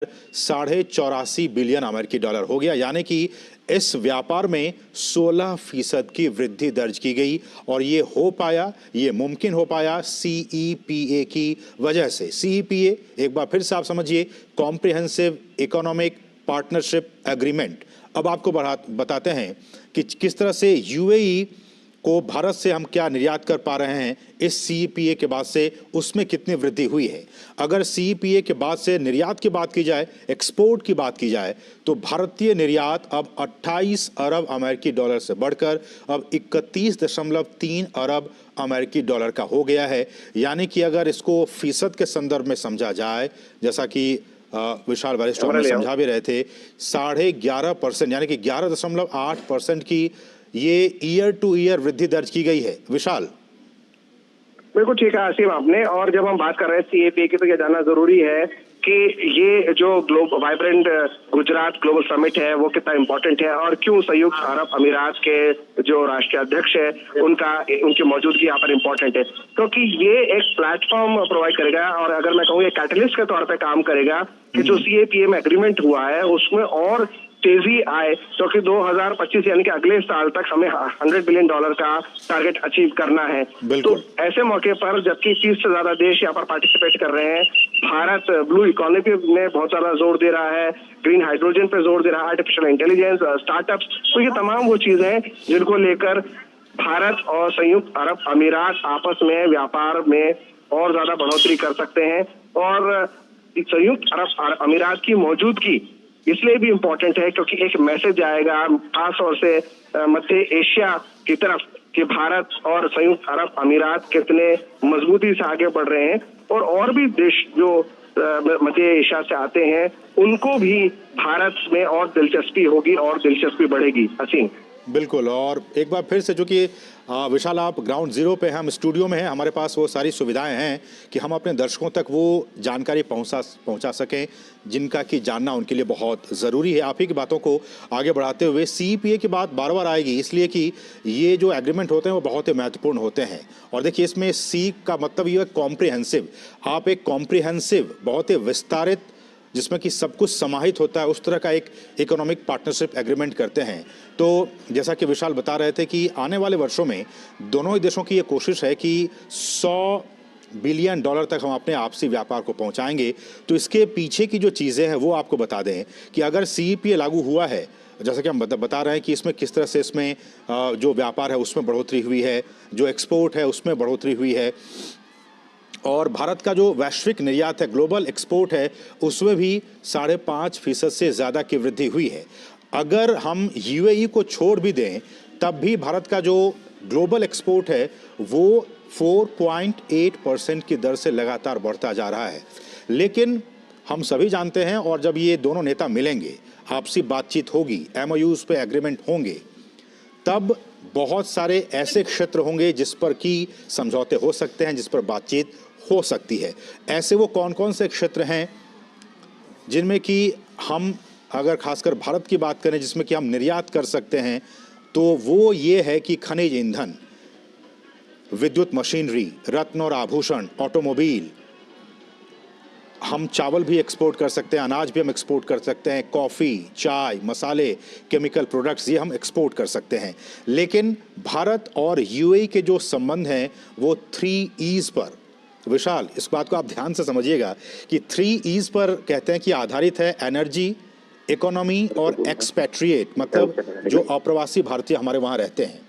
$84.5 billion अमेरिकी dollar हो गया, यानी कि इस व्यापार में 16% की वृद्धि दर्ज की गई। और ये हो पाया, ये मुमकिन हो पाया सीईपीए की वजह से। सीईपीए एक बार फिर से आप समझिए, कॉम्प्रिहेंसिव इकोनॉमिक पार्टनरशिप एग्रीमेंट। अब आपको बताते हैं कि किस तरह से यूएई को भारत से हम क्या निर्यात कर पा रहे हैं इस सीईपीए के बाद से, उसमें कितनी वृद्धि हुई है। अगर सीईपीए के बाद से निर्यात की बात की जाए, एक्सपोर्ट की बात की जाए, तो भारतीय निर्यात अब 28 अरब अमेरिकी डॉलर से बढ़कर अब 31.3 अरब अमेरिकी डॉलर का हो गया है। यानी कि अगर इसको फीसद के संदर्भ में समझा जाए, जैसा कि विशाल वरिष्ठ ने समझा भी रहे थे, 11.5% यानी कि 11.8% की ये ईयर टू ईयर वृद्धि दर्ज की गई है। विशाल, बिल्कुल ठीक है आसिम आपने। और जब हम बात कर रहे हैं सीएपीए की, तो यह जानना जरूरी है कि ये जो वाइब्रेंट गुजरात ग्लोबल समिट है वो कितना इम्पोर्टेंट है और क्यों संयुक्त अरब अमीरात के जो राष्ट्रीय अध्यक्ष है उनकी मौजूदगी यहाँ पर इम्पोर्टेंट है, क्योंकि ये एक प्लेटफॉर्म प्रोवाइड करेगा और अगर मैं कहूँ कैटलिस्ट के तौर पर काम करेगा कि जो सीएपीए में एग्रीमेंट हुआ है उसमें और तेजी आए, क्योंकि 2025 यानी कि अगले साल तक हमें $100 बिलियन का टारगेट अचीव करना है। तो ऐसे मौके पर जबकि 30 से ज्यादा देश यहाँ पर पार्टिसिपेट कर रहे हैं, भारत ब्लू इकोनॉमी में बहुत ज्यादा जोर दे रहा है, ग्रीन हाइड्रोजन पे जोर दे रहा है, आर्टिफिशियल इंटेलिजेंस, स्टार्टअप्स, तो ये तमाम वो चीजें हैं जिनको लेकर भारत और संयुक्त अरब अमीरात आपस में व्यापार में और ज्यादा बढ़ोतरी कर सकते हैं। और संयुक्त अरब अमीरात की मौजूदगी इसलिए भी इम्पोर्टेंट है क्योंकि एक मैसेज आएगा खास तौर से मध्य एशिया की तरफ कि भारत और संयुक्त अरब अमीरात कितने मजबूती से आगे बढ़ रहे हैं और भी देश जो मध्य एशिया से आते हैं उनको भी भारत में और दिलचस्पी होगी और दिलचस्पी बढ़ेगी। हसीन, बिल्कुल। और एक बार फिर से, जो कि विशाल आप ग्राउंड जीरो पे हैं, हम स्टूडियो में हैं, हमारे पास वो सारी सुविधाएं हैं कि हम अपने दर्शकों तक वो जानकारी पहुंचा सकें जिनका कि जानना उनके लिए बहुत ज़रूरी है। आप ही की बातों को आगे बढ़ाते हुए, सीईपीए की बात बार बार आएगी इसलिए कि ये जो एग्रीमेंट होते हैं वो बहुत ही महत्वपूर्ण होते हैं। और देखिए, इसमें सी का मतलब ये है कॉम्प्रिहेंसिव। आप एक कॉम्प्रिहेंसिव, बहुत ही विस्तारित, जिसमें कि सब कुछ समाहित होता है, उस तरह का एक इकोनॉमिक पार्टनरशिप एग्रीमेंट करते हैं। तो जैसा कि विशाल बता रहे थे कि आने वाले वर्षों में दोनों ही देशों की ये कोशिश है कि $100 बिलियन तक हम अपने आपसी व्यापार को पहुंचाएंगे। तो इसके पीछे की जो चीज़ें हैं वो आपको बता दें कि अगर सीईपीए लागू हुआ है, जैसा कि हम बता रहे हैं कि इसमें किस तरह से इसमें जो व्यापार है उसमें बढ़ोतरी हुई है, जो एक्सपोर्ट है उसमें बढ़ोतरी हुई है, और भारत का जो वैश्विक निर्यात है, ग्लोबल एक्सपोर्ट है, उसमें भी 5.5% से ज़्यादा की वृद्धि हुई है। अगर हम यूएई को छोड़ भी दें तब भी भारत का जो ग्लोबल एक्सपोर्ट है वो 4.8% की दर से लगातार बढ़ता जा रहा है। लेकिन हम सभी जानते हैं, और जब ये दोनों नेता मिलेंगे, आपसी बातचीत होगी, एमओयूज़ पे एग्रीमेंट होंगे, तब बहुत सारे ऐसे क्षेत्र होंगे जिस पर कि समझौते हो सकते हैं, जिस पर बातचीत हो सकती है। ऐसे वो कौन कौन से क्षेत्र हैं जिनमें कि हम, अगर खासकर भारत की बात करें, जिसमें कि हम निर्यात कर सकते हैं, तो वो ये है कि खनिज ईंधन, विद्युत मशीनरी, रत्न और आभूषण, ऑटोमोबाइल, हम चावल भी एक्सपोर्ट कर सकते हैं, अनाज भी हम एक्सपोर्ट कर सकते हैं, कॉफ़ी, चाय, मसाले, केमिकल प्रोडक्ट्स, ये हम एक्सपोर्ट कर सकते हैं। लेकिन भारत और यूएई के जो संबंध हैं वो 3 ईज़ पर, विशाल इस बात को आप ध्यान से समझिएगा कि 3 ईज़ पर कहते हैं कि आधारित है। एनर्जी, इकोनॉमी और एक्सपैट्रिएट, मतलब जो अप्रवासी भारतीय हमारे वहाँ रहते हैं।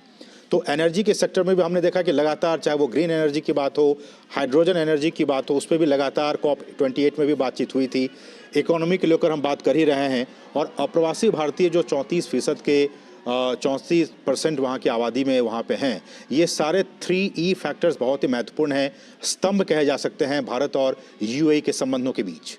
तो एनर्जी के सेक्टर में भी हमने देखा कि लगातार, चाहे वो ग्रीन एनर्जी की बात हो, हाइड्रोजन एनर्जी की बात हो, उस पर भी लगातार COP28 में भी बातचीत हुई थी। इकोनॉमी के लेकर हम बात कर ही रहे हैं, और अप्रवासी भारतीय जो 34% के 34% वहाँ की आबादी में वहाँ पे हैं, ये सारे 3E फैक्टर्स बहुत ही महत्वपूर्ण हैं, स्तंभ कहे जा सकते हैं भारत और यूएई के संबंधों के बीच।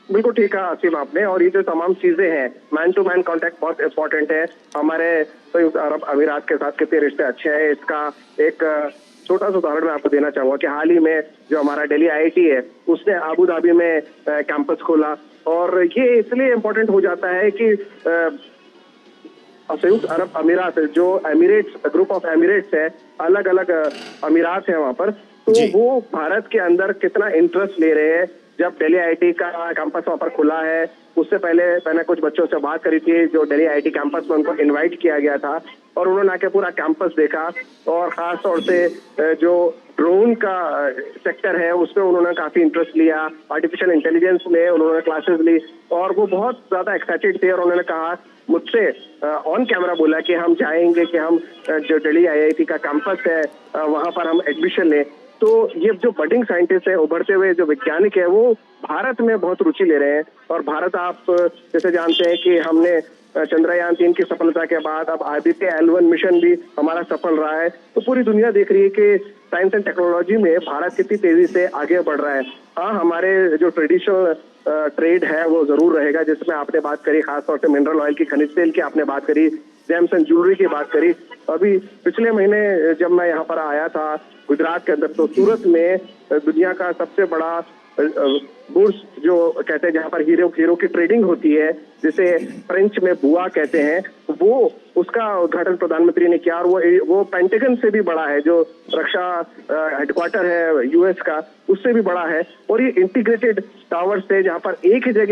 बिल्कुल ठीक है आसिम आपने। और ये जो तमाम चीजें हैं, मैन टू मैन कांटेक्ट बहुत इंपॉर्टेंट है। हमारे संयुक्त अरब अमीरात के साथ कितने रिश्ते अच्छे हैं, इसका एक छोटा सा उदाहरण मैं आपको देना चाहूंगा कि हाल ही में जो हमारा दिल्ली आईआईटी है उसने अबू धाबी में कैंपस खोला। और ये इसलिए इम्पोर्टेंट हो जाता है कि संयुक्त अरब अमीरात, जो एमिरेट्स, ग्रुप ऑफ एमिरेट्स है, अलग अलग अमीरात है वहां पर, तो वो भारत के अंदर कितना इंटरेस्ट ले रहे हैं जब दिल्ली आईआईटी का कैंपस वहाँ पर खुला है, उससे पहले मैंने कुछ बच्चों से बात करी थी जो दिल्ली आईआईटी कैंपस में उनको इनवाइट किया गया था और उन्होंने आके पूरा कैंपस देखा और खास तौर से जो ड्रोन का सेक्टर है उसमें उन्होंने काफी इंटरेस्ट लिया, आर्टिफिशियल इंटेलिजेंस में उन्होंने क्लासेस ली और वो बहुत ज्यादा एक्साइटेड थे और उन्होंने कहा मुझसे ऑन कैमरा बोला कि हम चाहेंगे कि हम जो दिल्ली आईआईटी का कैंपस है वहां पर हम एडमिशन लें। तो ये जो बडिंग साइंटिस्ट है, उभरते हुए जो वैज्ञानिक है, वो भारत में बहुत रुचि ले रहे हैं और भारत आप जैसे जानते हैं कि हमने चंद्रयान-3 की सफलता के बाद अब आदित्य L1 मिशन भी हमारा सफल रहा है। तो पूरी दुनिया देख रही है कि साइंस एंड टेक्नोलॉजी में भारत कितनी तेजी से आगे बढ़ रहा है। हाँ, हमारे जो ट्रेडिशनल ट्रेड है वो जरूर रहेगा, जिसमें आपने बात करी खासतौर से मिनरल ऑयल की, खनिज तेल की आपने बात करी, जेम्स एंड ज्वेलरी की बात करी। अभी पिछले महीने जब मैं यहाँ पर आया था गुजरात के अंदर, तो सूरत में दुनिया का सबसे बड़ा बुर्ज जो कहते हैं जहाँ पर हीरो की ट्रेडिंग होती है, जिसे फ्रेंच में बुआ कहते हैं, वो उसका उद्घाटन प्रधानमंत्री ने किया और वो पेंटागन से भी बड़ा है, जो रक्षा हेडक्वार्टर है यूएस का, उससे भी बड़ा है और ये इंटीग्रेटेड टावर्स थे जहाँ पर एक ही जगह